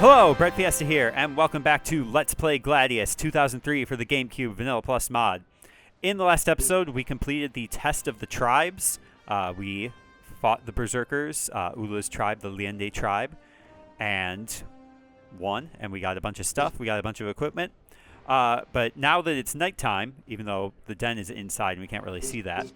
Hello, breadfiesta here, and welcome back to Let's Play Gladius 2003 for the GameCube Vanilla Plus mod. In the last episode, we completed the test of the tribes. We fought the Berserkers, Ula's tribe, the Liende tribe, and won, and we got a bunch of stuff. We got a bunch of equipment. But now that it's nighttime, even though the den is inside and we can't really see that,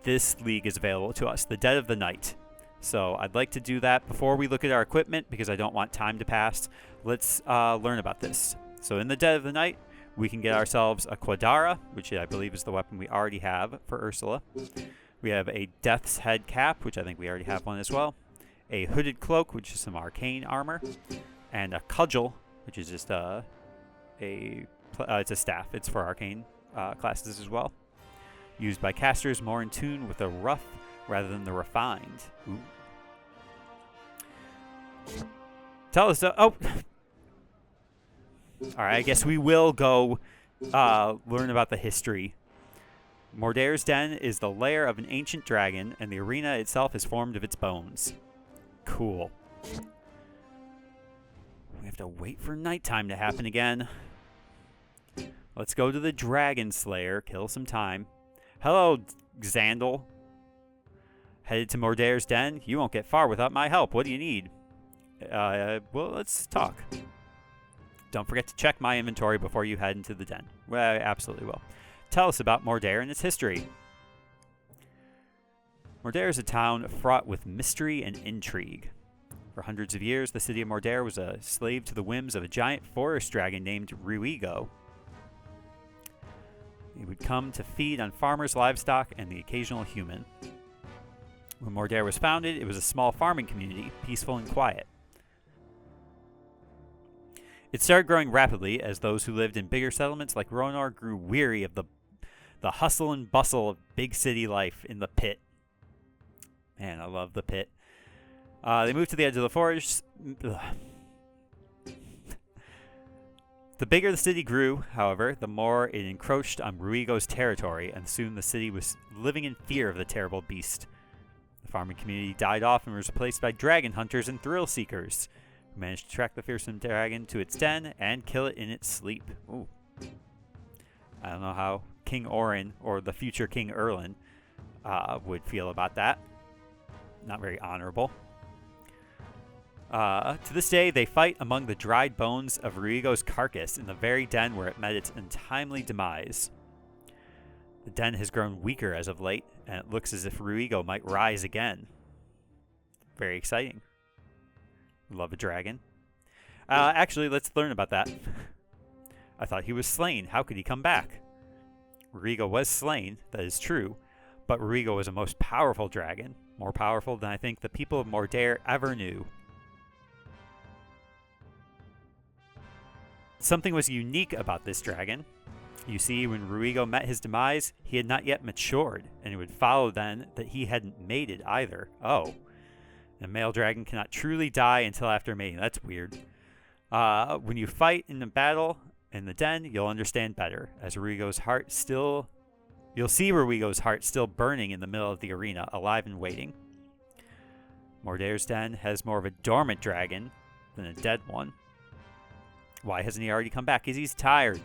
this league is available to us, the Dead of the Night. So I'd like to do that before we look at our equipment because I don't want time to pass. Let's learn about this. So in the Dead of the Night, we can get ourselves a Quadara, which I believe is the weapon we already have for Ursula. We have a Death's Head cap, which I think we already have one as well. A Hooded Cloak, which is some arcane armor. And a Cudgel, which is just it's a staff. It's for arcane classes as well. Used by casters more in tune with the rough rather than the refined. Ooh. Tell us. Oh. Alright, I guess we will go learn about the history. Mordaire's Den is the lair of an ancient dragon, and the arena itself is formed of its bones. Cool. We have to wait for nighttime to happen again. Let's go to the Dragon Slayer, kill some time. Hello, Xandal. Headed to Mordaire's Den? You won't get far without my help. What do you need? Well, let's talk. Don't forget to check my inventory before you head into the den. Well, I absolutely will. Tell us about Mordaire and its history. Mordaire is a town fraught with mystery and intrigue. For hundreds of years, the city of Mordaire was a slave to the whims of a giant forest dragon named Ruigo. He would come to feed on farmers' livestock and the occasional human. When Mordaire was founded, it was a small farming community, peaceful and quiet. It started growing rapidly as those who lived in bigger settlements like Ronor grew weary of the hustle and bustle of big city life in the pit. Man, I love the pit. They moved to the edge of the forest. The bigger the city grew, however, the more it encroached on Ruigo's territory, and soon the city was living in fear of the terrible beast. The farming community died off and was replaced by dragon hunters and thrill seekers, who managed to track the fearsome dragon to its den and kill it in its sleep. Ooh. I don't know how King Orin, or the future King Erlin, would feel about that. Not very honorable. To this day, they fight among the dried bones of Ruigo's carcass in the very den where it met its untimely demise. The den has grown weaker as of late, and it looks as if Ruigo might rise again. Very exciting. Love a dragon. Actually, let's learn about that. I thought he was slain. How could he come back? Ruigo was slain, that is true, but Ruigo was a most powerful dragon, more powerful than I think the people of Mordaire ever knew. Something was unique about this dragon. You see, when Ruigo met his demise, he had not yet matured, and it would follow then that he hadn't mated either. Oh. A male dragon cannot truly die until after mating. That's weird. When you fight in the battle in the den, you'll understand better, as Ruigo's heart still... You'll see Ruigo's heart still burning in the middle of the arena, alive and waiting. Mordaire's Den has more of a dormant dragon than a dead one. Why hasn't he already come back? Because he's tired.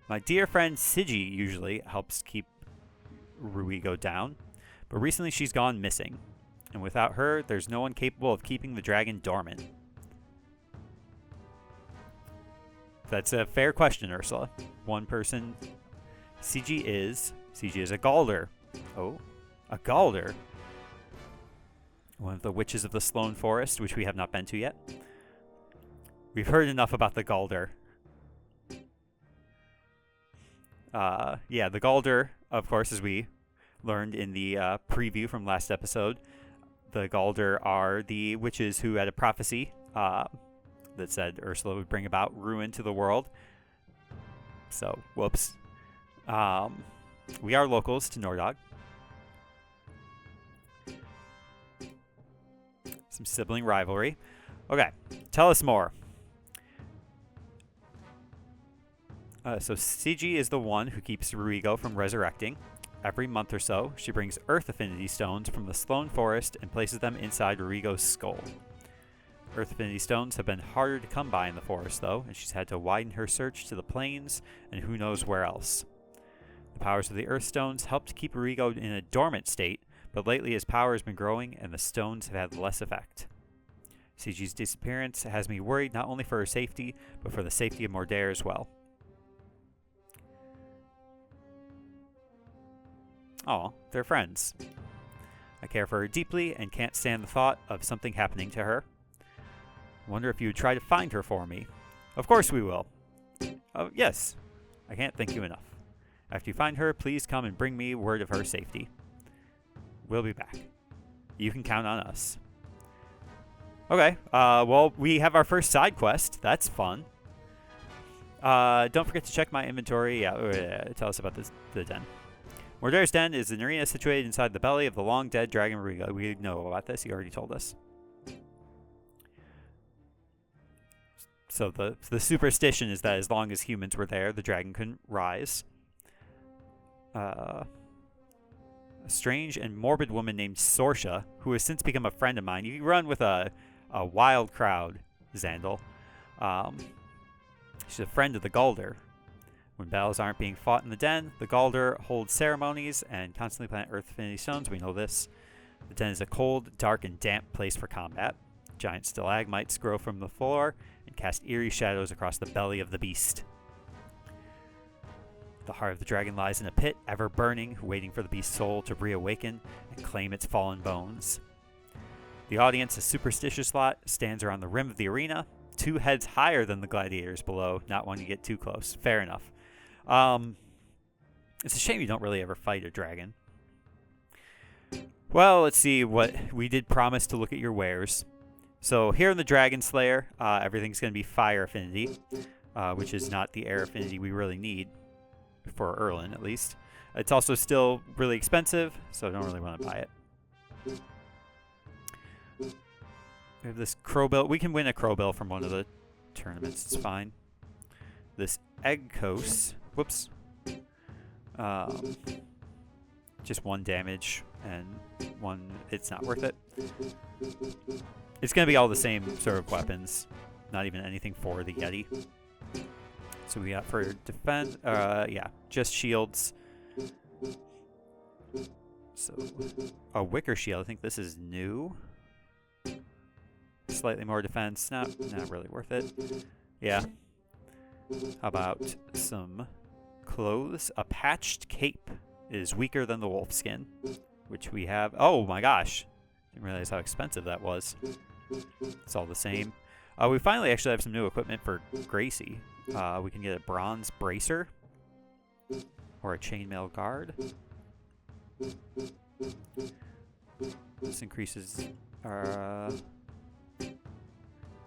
My dear friend Sigi usually helps keep Ruigo down, but recently she's gone missing, and without her, there's no one capable of keeping the dragon dormant. That's a fair question, Ursula. One person... Sigi is a Galder. Oh, a Galder. One of the witches of the Sloan Forest, which we have not been to yet. We've heard enough about the Galder. Yeah, the Galder, of course, as we learned in the preview from last episode, the Galder are the witches who had a prophecy that said Ursula would bring about ruin to the world. So, whoops. We are locals to Nordog. Some sibling rivalry. Okay, tell us more. So Sigi is the one who keeps Ruigo from resurrecting. Every month or so, she brings Earth Affinity Stones from the Sloan Forest and places them inside Ruigo's skull. Earth Affinity Stones have been harder to come by in the forest, though, and she's had to widen her search to the plains and who knows where else. The powers of the Earth Stones helped keep Arrigo in a dormant state, but lately his power has been growing and the stones have had less effect. CG's disappearance has me worried not only for her safety, but for the safety of Mordair as well. Aw, they're friends. I care for her deeply and can't stand the thought of something happening to her. Wonder if you would try to find her for me. Of course we will. Oh, yes. I can't thank you enough. After you find her, please come and bring me word of her safety. We'll be back. You can count on us. Okay, well, we have our first side quest. That's fun. Don't forget to check my inventory. Tell us about the den. Mordair's Den is an arena situated inside the belly of the long-dead dragon Arrigo. We know about this. He already told us. So the superstition is that as long as humans were there, the dragon couldn't rise. A strange and morbid woman named Sorsha, who has since become a friend of mine. You run with a wild crowd, Xandal. She's a friend of the Galder. When battles aren't being fought in the den, the Galder holds ceremonies and constantly plant Earth Affinity Stones. We know this. The den is a cold, dark, and damp place for combat. Giant stalagmites grow from the floor and cast eerie shadows across the belly of the beast. The heart of the dragon lies in a pit, ever burning, waiting for the beast's soul to reawaken and claim its fallen bones. The audience, a superstitious lot, stands around the rim of the arena, 2 heads higher than the gladiators below, not wanting to get too close. Fair enough. It's a shame you don't really ever fight a dragon. Well, let's see what we did promise to look at your wares. So here in the Dragon Slayer, everything's going to be fire affinity, which is not the air affinity we really need, for Erlin at least. It's also still really expensive, so I don't really want to buy it. We have this Crowbill. We can win a Crowbill from one of the tournaments. It's fine. This Eggcos. Whoops. Just 1 damage and 1. It's not worth it. It's going to be all the same sort of weapons. Not even anything for the Yeti. So we got for defense. Yeah, just shields. So a Wicker Shield. I think this is new. Slightly more defense. Not really worth it. Yeah. How about some clothes? A patched cape is weaker than the wolf skin, which we have. Oh my gosh. Didn't realize how expensive that was. It's all the same. We finally actually have some new equipment for Gracie. We can get a bronze bracer or a chainmail guard. This increases our...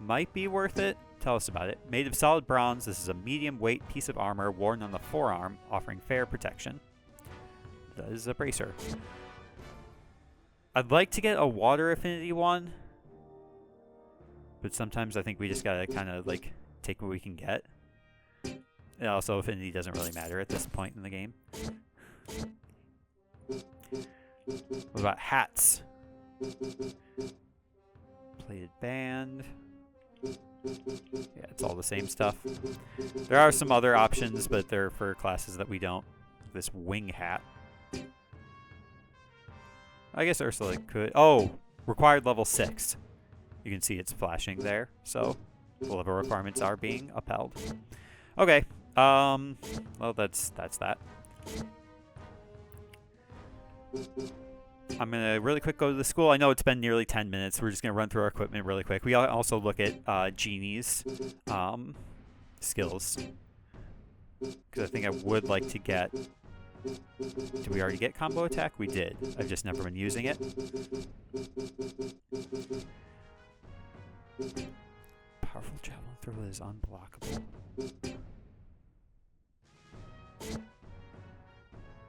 might be worth it. Tell us about it. Made of solid bronze, this is a medium weight piece of armor worn on the forearm, offering fair protection. That is a bracer. I'd like to get a water affinity one, but sometimes I think we just gotta kind of like take what we can get. And also, affinity doesn't really matter at this point in the game. What about hats? Plated band. Yeah, it's all the same stuff. There are some other options, but they're for classes that we don't. This wing hat. I guess Ursula could. Oh, required level 6. You can see it's flashing there. So, the level requirements are being upheld. Okay. Well, that's that. I'm going to really quick go to the school. I know it's been nearly 10 minutes. We're just going to run through our equipment really quick. We also look at Jeannie's skills. Because I think I would like to get... Did we already get combo attack? We did. I've just never been using it. Powerful javelin throw is unblockable.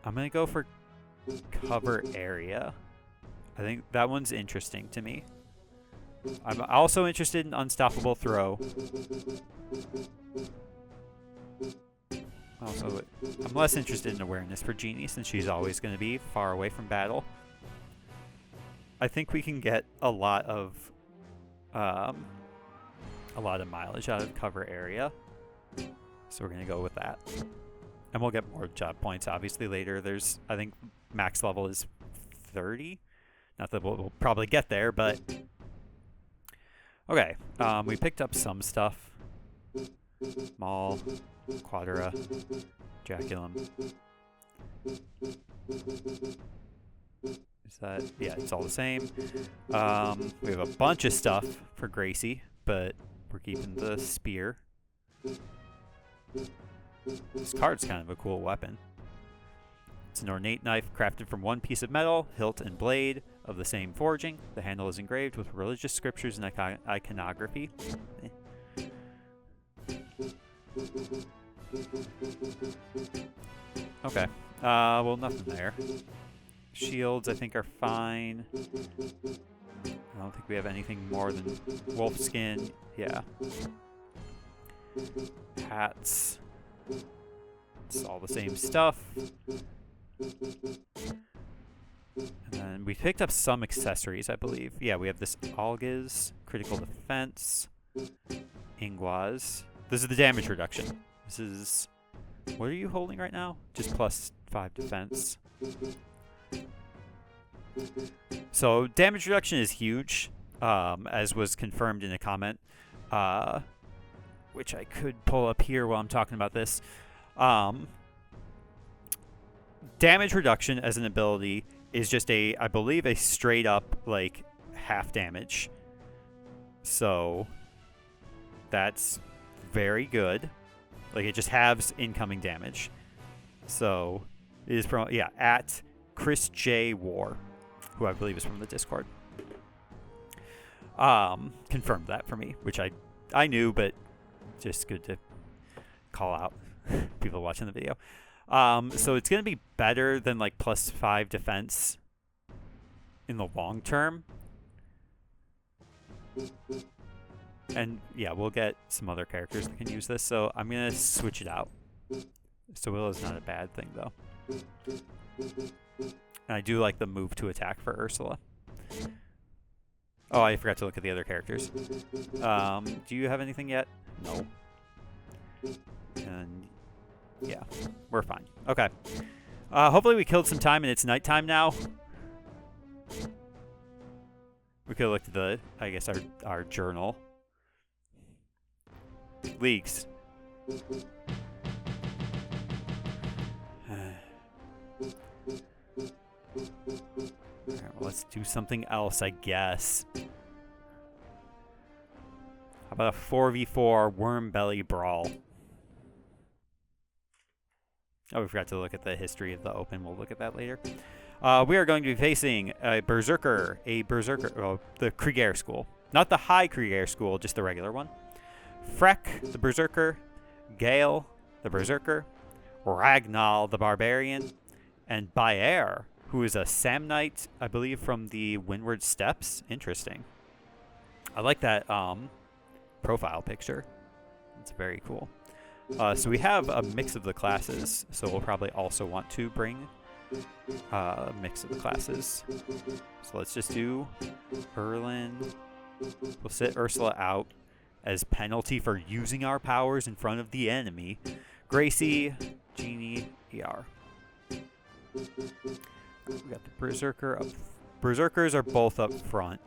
I'm going to go for cover area. I think that one's interesting to me. I'm also interested in unstoppable throw. Also, I'm less interested in awareness for Jeannie since she's always going to be far away from battle. I think we can get a lot of a lot of mileage out of cover area. So we're going to go with that. And we'll get more job points, obviously, later. There's, I think, max level is 30. Not that we'll probably get there, but... Okay, we picked up some stuff. Maul, Quadra, Jaculum. Is that... Yeah, it's all the same. We have a bunch of stuff for Gracie, but we're keeping the spear. This card's kind of a cool weapon. It's an ornate knife crafted from one piece of metal, hilt and blade of the same forging. The handle is engraved with religious scriptures and iconography. Okay. Well, nothing there. Shields, I think, are fine. I don't think we have anything more than wolf skin. Yeah. Hats. It's all the same stuff. And then we picked up some accessories, I believe. Yeah, we have this Algiz, critical defense, Ingwaz. This is the damage reduction. This is... What are you holding right now? Just plus 5 defense. So damage reduction is huge, as was confirmed in a comment, which I could pull up here while I'm talking about this. Damage reduction as an ability is just a, I believe, a straight up, like, half damage. So that's very good. Like, it just halves incoming damage. So it is from, yeah, at Chris J. War, who I believe is from the Discord. Confirmed that for me, which I knew, but just good to call out people watching the video. So it's going to be better than like plus 5 defense in the long term. And yeah, we'll get some other characters that can use this, so I'm going to switch it out. So Willow's not a bad thing, though. And I do like the move to attack for Ursula. Oh, I forgot to look at the other characters. Do you have anything yet? No. And yeah, we're fine. Okay. Hopefully we killed some time and it's nighttime now. We could have looked at the, I guess, our journal. Leaks. Alright, well, let's do something else, I guess. How about a 4v4 worm belly brawl? Oh, we forgot to look at the history of the Open. We'll look at that later. We are going to be facing a Berserker, the Krieger school. Not the high Krieger school, just the regular one. Freck, the Berserker. Gale, the Berserker. Ragnall, the Barbarian. And Baer, who is a Samnite, I believe, from the Windward Steppes. Interesting. I like that profile picture. It's very cool. So we have a mix of the classes, so we'll probably also want to bring a mix of the classes. So let's just do Erlin. We'll sit Ursula out as penalty for using our powers in front of the enemy. Gracie, Genie, ER. We got the Berserker up. Berserkers are both up front.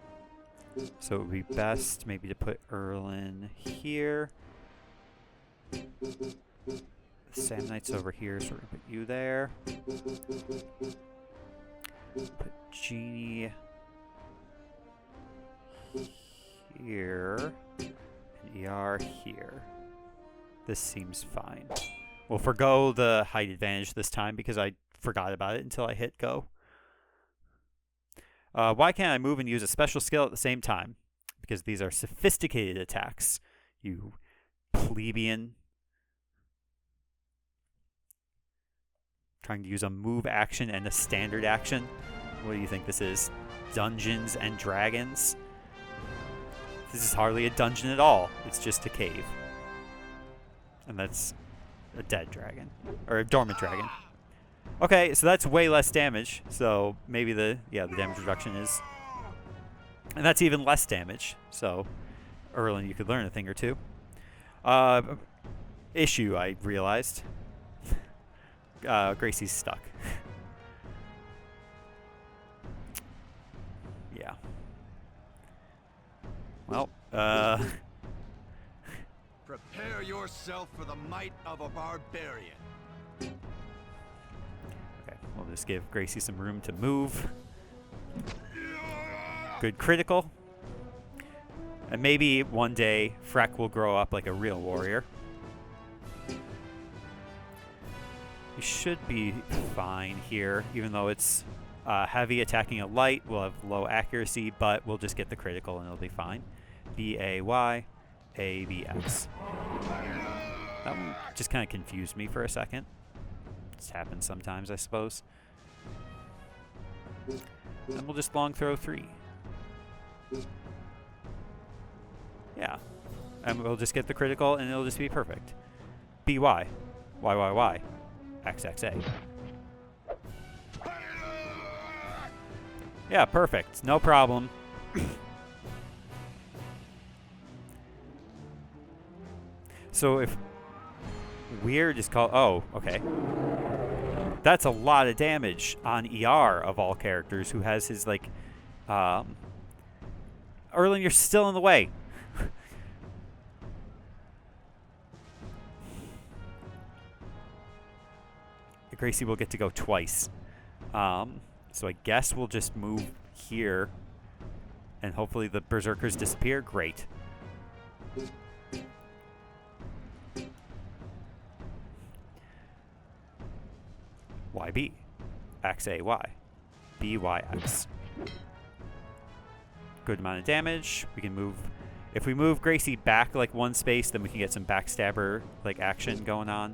So it would be best maybe to put Erlin here. The Samnite's over here, so we're going to put you there. Put Genie here. And ER here. This seems fine. We'll forgo the height advantage this time because I forgot about it until I hit go. Why can't I move and use a special skill at the same time? Because these are sophisticated attacks, you plebeian. Trying to use a move action and a standard action. What do you think this is? Dungeons and Dragons? This is hardly a dungeon at all. It's just a cave. And that's a dead dragon. Or a dormant dragon. Okay, so that's way less damage. So maybe the damage reduction is... And that's even less damage. So Erlen, you could learn a thing or two. Issue, I realized. Gracie's stuck. Yeah. Well, Prepare yourself for the might of a barbarian. okay, we'll just give Gracie some room to move. Good critical. And maybe one day Freck will grow up like a real warrior. We should be fine here, even though it's heavy attacking a light. We'll have low accuracy, but we'll just get the critical and it'll be fine. B-A-Y, A-B-X. That one just kind of confused me for a second. This happens sometimes, I suppose. And we'll just long throw 3. Yeah. And we'll just get the critical and it'll just be perfect. B-Y, Y-Y-Y, X-X-A. Yeah, perfect. No problem. So if weird is called... Oh, okay. That's a lot of damage on ER of all characters who has his, like... Erlen, you're still in the way. Gracie will get to go twice. So I guess we'll just move here. And hopefully the berserkers disappear. Great. YB. XAY. BYX. Good amount of damage. We can move. If we move Gracie back like 1 space, then we can get some backstabber like action going on.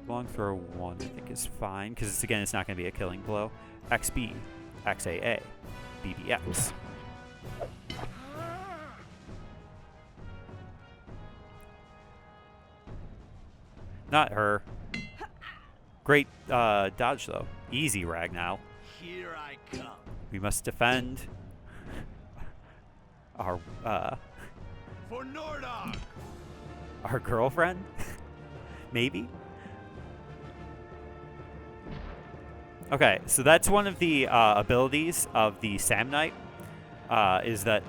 Long throw 1 I think is fine because again it's not going to be a killing blow. XB, XAA, BBX. Not her. Great dodge though. Easy Ragnow. Here I come. We must defend our For Nordog. our girlfriend. Maybe. Okay, so that's one of the abilities of the Samnite, is that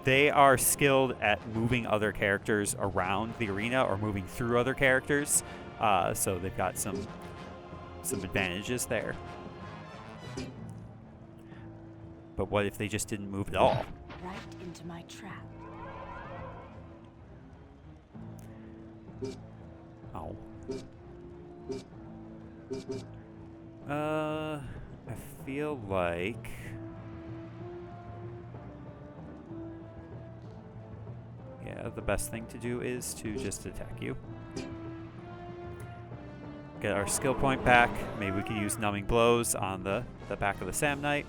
they are skilled at moving other characters around the arena or moving through other characters. So they've got some advantages there. But what if they just didn't move at all? Right into my trap. Oh. I feel like... Yeah, the best thing to do is to just attack you. Get our skill point back. Maybe we can use numbing blows on the back of the Samnite.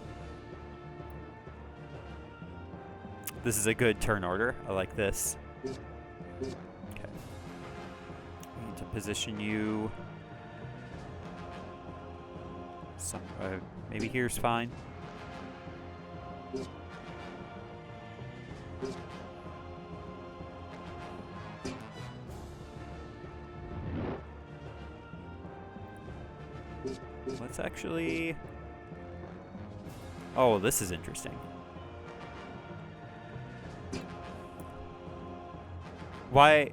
This is a good turn order. I like this. Okay. We need to position you. Maybe here's fine. Let's actually... Oh, this is interesting. Why...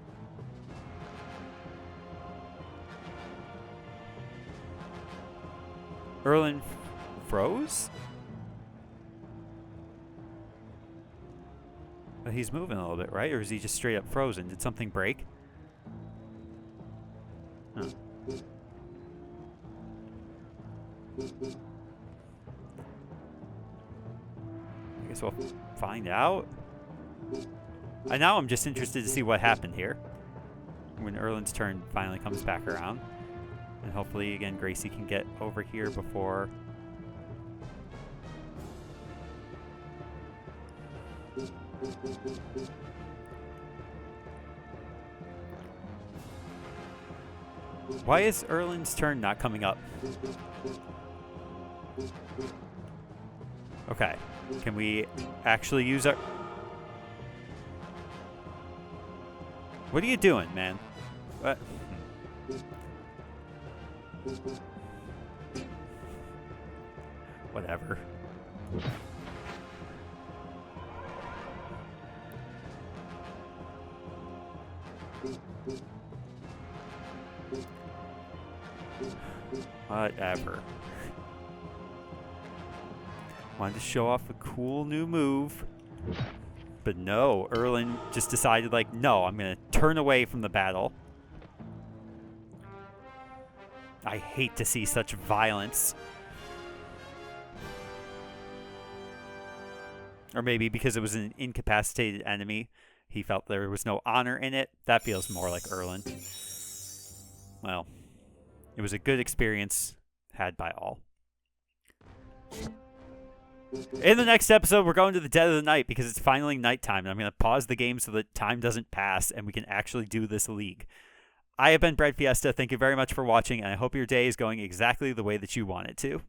Erlen froze? But he's moving a little bit, right? Or is he just straight up frozen? Did something break? Huh. I guess we'll find out. Now I'm just interested to see what happened here when Erlen's turn finally comes back around. And hopefully, again, Gracie can get over here before... Why is Erlen's turn not coming up? Okay. Can we actually use our... What are you doing, man? What? Whatever. Whatever. Wanted to show off a cool new move. But no, Erlen just decided, like, no, I'm going to turn away from the battle. I hate to see such violence. Or maybe because it was an incapacitated enemy, he felt there was no honor in it. That feels more like Erlen. Well, it was a good experience had by all. In the next episode, we're going to the dead of the night because it's finally nighttime, and I'm going to pause the game so that time doesn't pass and we can actually do this league. I have been breadfiesta. Thank you very much for watching, and I hope your day is going exactly the way that you want it to.